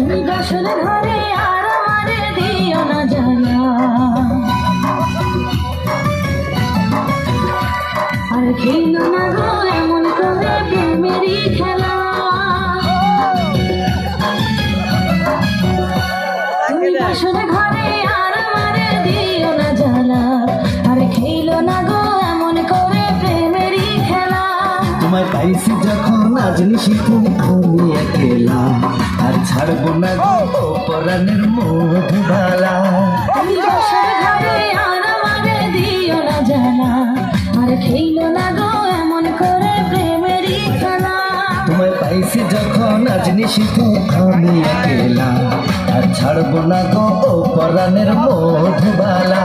তুমি বাসর ঘরে আর আমারে দিও না জ্বালা, আর খেলো না গো এমন করে প্রেমেরই খেলা। তুমি বাসর ঘরে আর আমারে দিও না জ্বালা, আর খেলো না গো এমন করে প্রেমেরই খেলা। তোমায় পাইছি যখন আজ নিশিতে আমি একলা, আর ছাড়বো না গো পরাণের মধুবালা। তুমি বাসর ঘরে আর আমারে দিও না জ্বালা, আর খেলো না গো এমন করে প্রেমেরই খেলা। তোমায় পাইছি যখন আজ নিশিতে আমি একলা, আর ছাড়বো না গো পরাণের মধুবালা।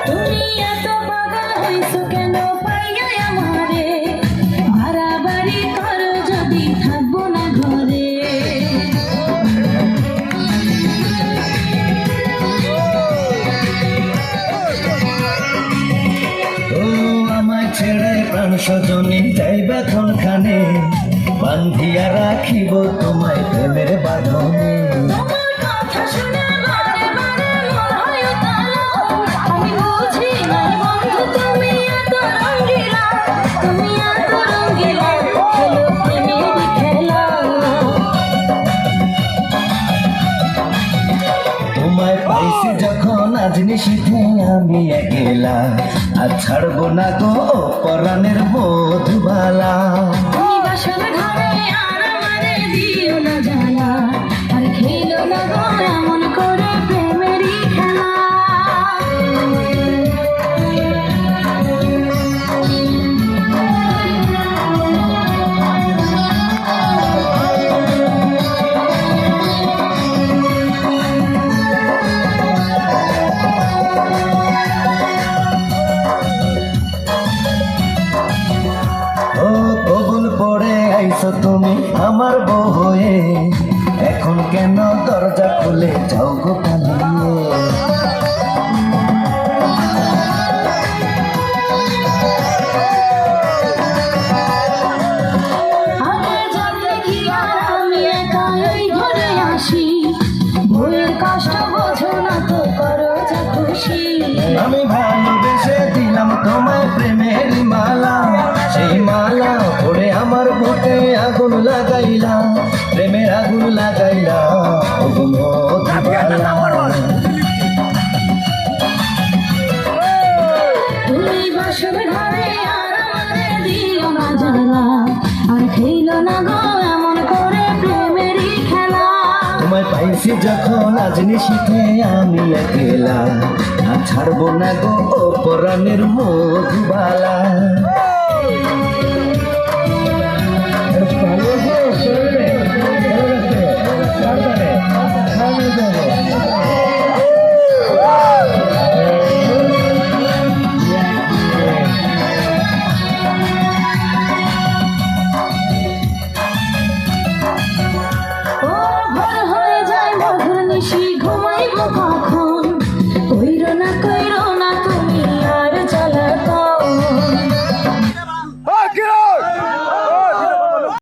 তুমি এত পাগল হইছো কেন পাইয়া আমারে, বাড়াবাড়ি করো যদি থাকবো না ঘরে। ও আমায় ছেড়ে প্রাণ স্বজনে যাইবা কোনখানে, বান্ধিয়া রাখিব তোমায় প্রেমের বাঁধনে। তোমার কথা শুনে বারে বারে মন হয় উতালা, আমি বুঝি নাই বন্ধু তুমি এত রঙ্গিলা, তুমি এত রঙ্গিলা, খেলো প্রেমেরই খেলা। তোমায় পাইছি যখন আজ নিশিতে আমি একলা, আর ছাড়বো না গো পরাণের মধুবালা। তুমি বাসর ঘরে আর আমারে দিও না জ্বালা, আর খেলো না গো এমন করে প্রেমেরই খেলা। ও কবুল পড়ে আইছো তুমি আমার বউ হয়ে, এখন কেন দরজা খুলে যাও গো পালিয়ে। আগে যাতে কি আর আমি একা এই ঘরে আসি, বইয়ের কষ্ট বোঝো না তো করো যা খুশি। আমি ভালোবেসে দিলাম তোমায় প্রেমের মালা, সেই মালা পড়ে আমার বুকে আগুন লাগাইলা, প্রেমের আগুন লাগাইলা ও গো মধুবালা। তুমি বাসর ঘরে আর আমারে দিও না জ্বালা, আর খেলো না গো এমন করে প্রেমেরই খেলা। তোমায় পাইছি যখন আজ নিশিতে আমি একলা, আর ছাড়বো না গো পরাণের মধুবালা।